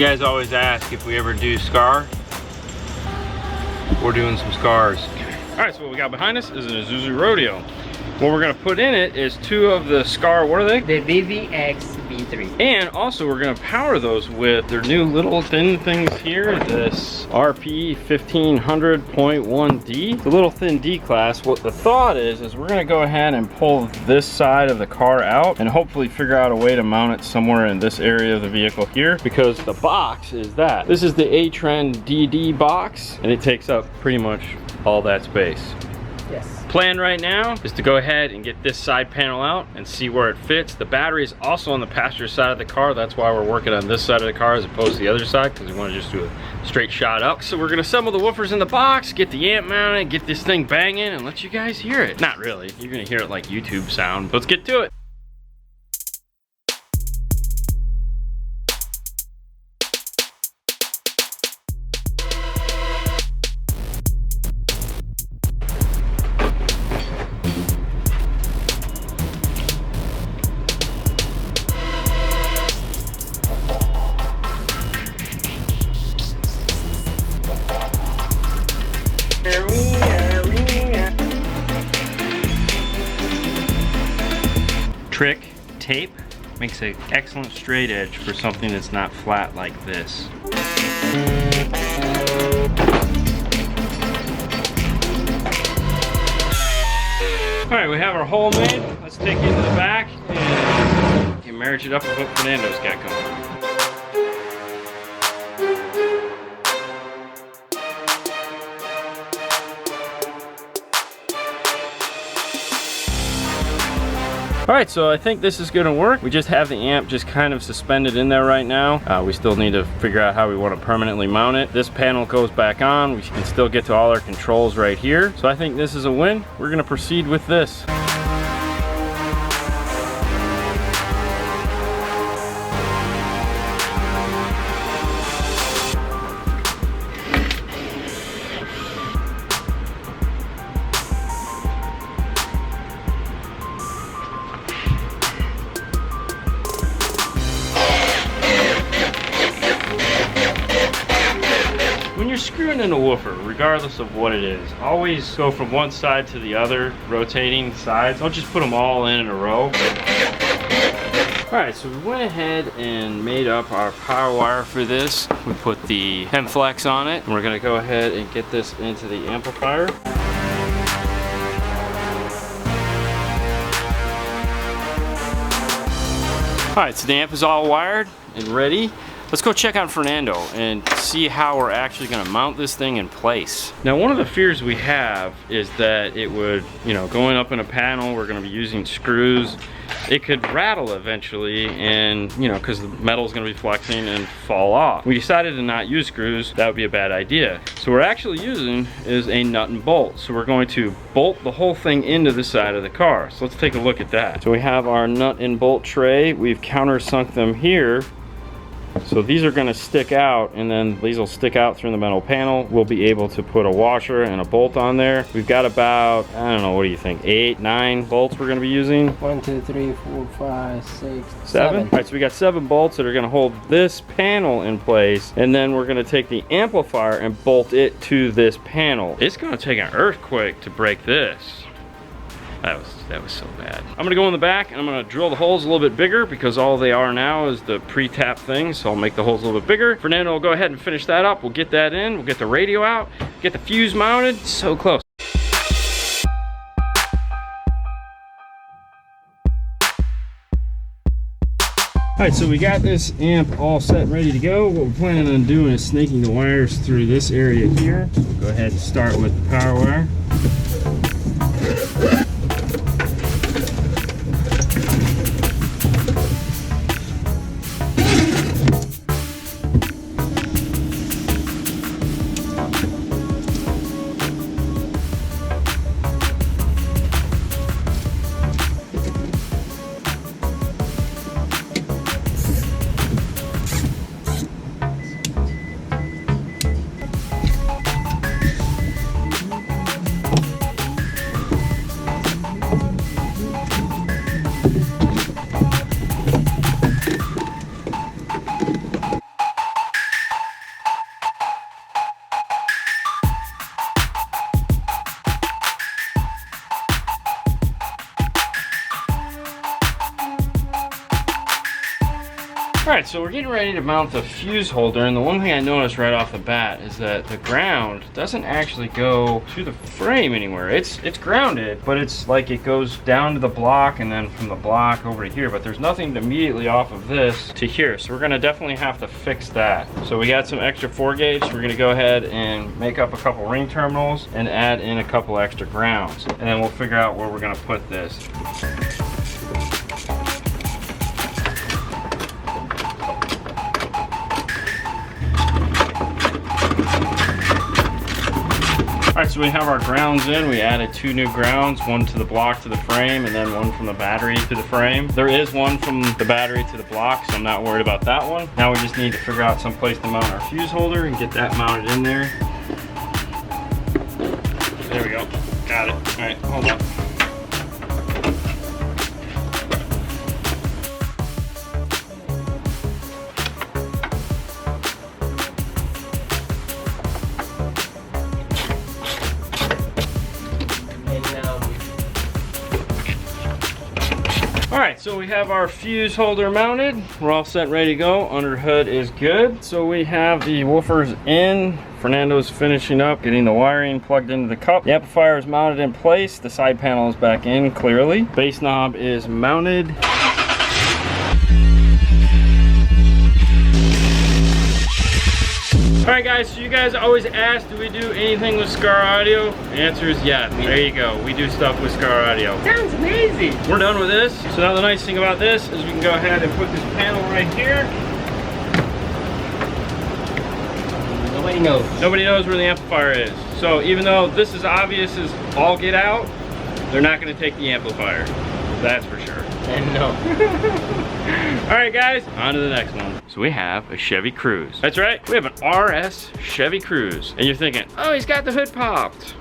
guys always ask if we ever do Skar. We're doing some Skars. All right, so what we got behind us is an Isuzu Rodeo. What we're gonna put in it is 2 of the Skar, what are they? The VVX V3. And also we're gonna power those with their new little thin things here, this RP 1500.1D. The little thin D class. What the thought is we're gonna go ahead and pull this side of the car out and hopefully figure out a way to mount it somewhere in this area of the vehicle here, because the box is that. This is the A-Trend DD box, and it takes up pretty much all that space. Yes. Plan right now is to go ahead and get this side panel out and see where it fits. The battery is also on the passenger side of the car. That's why we're working on this side of the car as opposed to the other side, because we want to just do a straight shot up. So we're gonna assemble the woofers in the box, get the amp mounted, get this thing banging, and let you guys hear it. Not really, you're gonna hear it like YouTube sound. Let's get to it. Trick tape makes an excellent straight edge for something that's not flat like this. All right, we have our hole made. Let's take it into the back and marriage it up with what Fernando's got going. All right, so I think this is gonna work. We just have the amp just kind of suspended in there right now. We still need to figure out how we want to permanently mount it. This panel goes back on. We can still get to all our controls right here. So I think this is a win. We're gonna proceed with this. When you're screwing in a woofer, regardless of what it is, always go from one side to the other, rotating sides. Don't just put them all in a row. Alright, so we went ahead and made up our power wire for this. We put the Hemflex on it, and we're going to go ahead and get this into the amplifier. Alright, so the amp is all wired and ready. Let's go check on Fernando and see how we're actually gonna mount this thing in place. Now, one of the fears we have is that it would, going up in a panel, we're gonna be using screws. It could rattle eventually, and because the metal's gonna be flexing and fall off. We decided to not use screws. That would be a bad idea. So what we're actually using is a nut and bolt. So we're going to bolt the whole thing into the side of the car. So let's take a look at that. So we have our nut and bolt tray. We've countersunk them here. So these are going to stick out, and then these will stick out through the metal panel. We'll be able to put a washer and a bolt on there. We've got about, I don't know, what do you think, 8, 9 bolts we're going to be using? 1, 2, 3, 4, 5, 6, 7. All right, so we got 7 bolts that are going to hold this panel in place, and then we're going to take the amplifier and bolt it to this panel. It's going to take an earthquake to break this. That was so bad. I'm gonna go in the back and I'm gonna drill the holes a little bit bigger, because all they are now is the pre-tap thing, so I'll make the holes a little bit bigger. Fernando will go ahead and finish that up. We'll get that in, we'll get the radio out, get the fuse mounted. So close. Alright, so we got this amp all set and ready to go. What we're planning on doing is snaking the wires through this area here. We'll go ahead and start with the power wire. Alright, so we're getting ready to mount the fuse holder, and the one thing I noticed right off the bat is that the ground doesn't actually go to the frame anywhere. It's grounded, but it's like it goes down to the block and then from the block over to here, but there's nothing immediately off of this to here, so we're gonna definitely have to fix that. So we got some extra 4 gauge, we're gonna go ahead and make up a couple ring terminals and add in a couple extra grounds, and then we'll figure out where we're gonna put this. Alright, so we have our grounds in. We added 2 new grounds, one to the block to the frame, and then one from the battery to the frame. There is one from the battery to the block, so I'm not worried about that one. Now we just need to figure out some place to mount our fuse holder and get that mounted in there. There we go. Got it. Alright, hold on. Alright, so we have our fuse holder mounted. We're all set, ready to go. Under hood is good. So we have the woofers in. Fernando's finishing up, getting the wiring plugged into the cup. The amplifier is mounted in place. The side panel is back in clearly. Bass knob is mounted. Alright guys, so you guys always ask, do we do anything with Skar audio? The answer is yes. There you go. We do stuff with Skar audio. Sounds amazing. We're done with this. So now the nice thing about this is we can go ahead and put this panel right here. Nobody knows. Nobody knows where the amplifier is. So even though this is obvious as all get out, they're not going to take the amplifier. That's for sure. And no. Alright guys, on to the next one. So we have a Chevy Cruze. That's right, we have an RS Chevy Cruze. And you're thinking, oh, he's got the hood popped.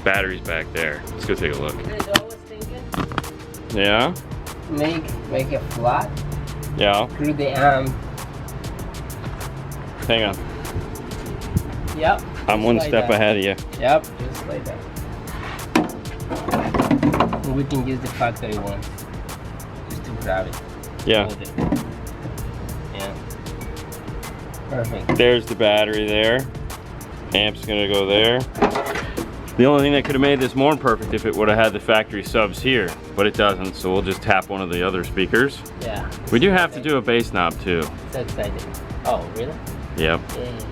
Battery's back there. Let's go take a look. I was thinking, Yeah? make it flat. Yeah. Screw the amp. Hang on. Yep. I'm one step ahead of you. Yep, just like that. We can use the factory one just to grab it. Yeah. Hold it. Yeah. Perfect. There's the battery there. Amp's gonna go there. The only thing that could have made this more perfect if it would have had the factory subs here, but it doesn't, so we'll just tap one of the other speakers. Yeah. We do have to do a bass knob too. So excited. Oh, really? Yep. Yeah.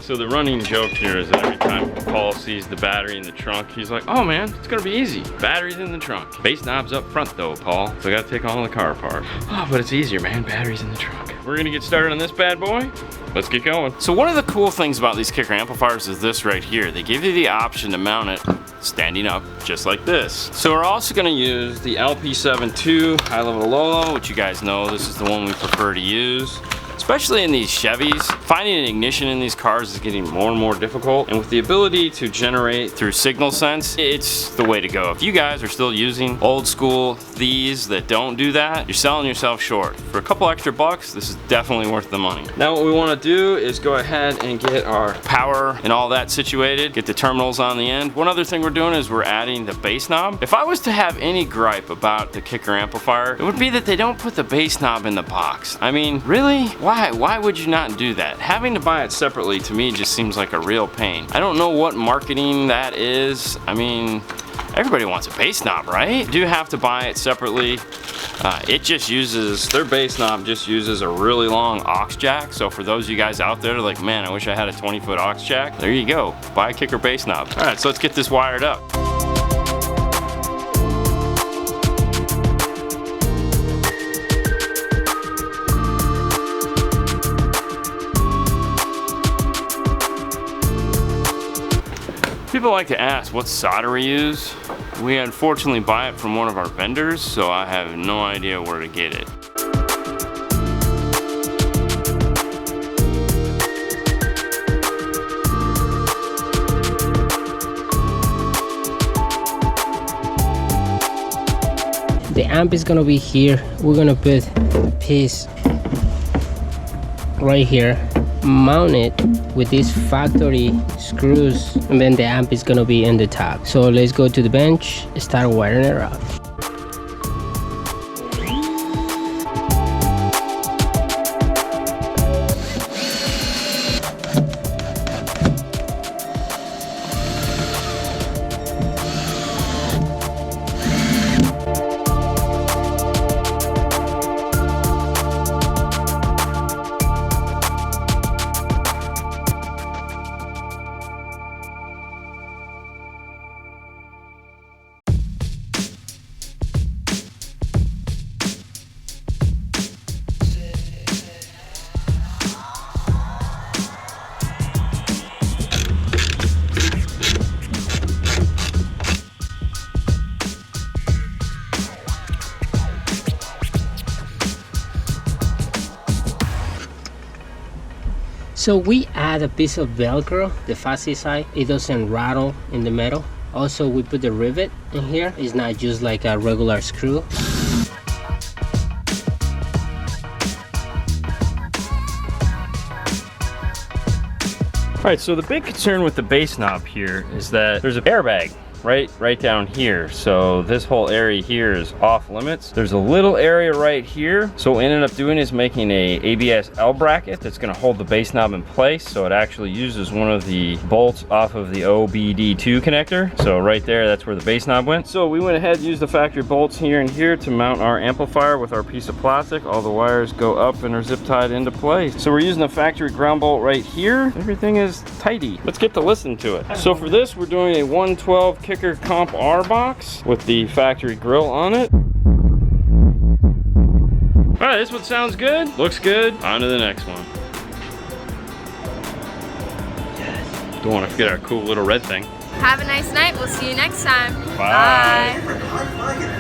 So the running joke here is that every time Paul sees the battery in the trunk, he's like, oh man, it's gonna be easy. Battery's in the trunk. Bass knob's up front though, Paul. So I gotta take all the car apart. Oh, but it's easier, man. Battery's in the trunk. We're gonna get started on this bad boy. Let's get going. So one of the cool things about these kicker amplifiers is this right here. They give you the option to mount it standing up just like this. So we're also gonna use the LP72 high level low, which you guys know, this is the one we prefer to use. Especially in these Chevys, finding an ignition in these cars is getting more and more difficult, and with the ability to generate through signal sense, it's the way to go. If you guys are still using old school these that don't do that, you're selling yourself short. For a couple extra bucks, this is definitely worth the money. Now what we want to do is go ahead and get our power and all that situated, get the terminals on the end. One other thing we're doing is we're adding the bass knob. If I was to have any gripe about the kicker amplifier, it would be that they don't put the bass knob in the box. I mean, really? Why would you not do that? Having to buy it separately to me just seems like a real pain. I don't know what marketing that is. I mean, everybody wants a bass knob, right? You do have to buy it separately. It just uses, their bass knob just uses a really long aux jack. So for those of you guys out there like, man, I wish I had a 20-foot aux jack. There you go, buy a kicker bass knob. All right, so let's get this wired up. People like to ask what solder we use. We unfortunately buy it from one of our vendors, so I have no idea where to get it. The amp is gonna be here. We're gonna put a piece right here mount it with these factory screws, and then the amp is gonna be in the top. So let's go to the bench, start wiring it up. So we add a piece of Velcro, the fuzzy side, it doesn't rattle in the metal. Also we put the rivet in here, it's not just like a regular screw. Alright, so the big concern with the bass knob here is that there's an airbag right down here. So this whole area here is off limits. There's a little area right here. So what we ended up doing is making a ABS L bracket that's gonna hold the bass knob in place. So it actually uses one of the bolts off of the OBD2 connector. So right there, that's where the bass knob went. So we went ahead and used the factory bolts here and here to mount our amplifier with our piece of plastic. All the wires go up and are zip tied into place. So we're using the factory ground bolt right here. Everything is tidy. Let's get to listen to it. So for this, we're doing a 112 Kicker Comp R box with the factory grill on it. All right, this one sounds good. Looks good. On to the next one. Don't want to forget our cool little red thing. Have a nice night. We'll see you next time. Bye. Bye.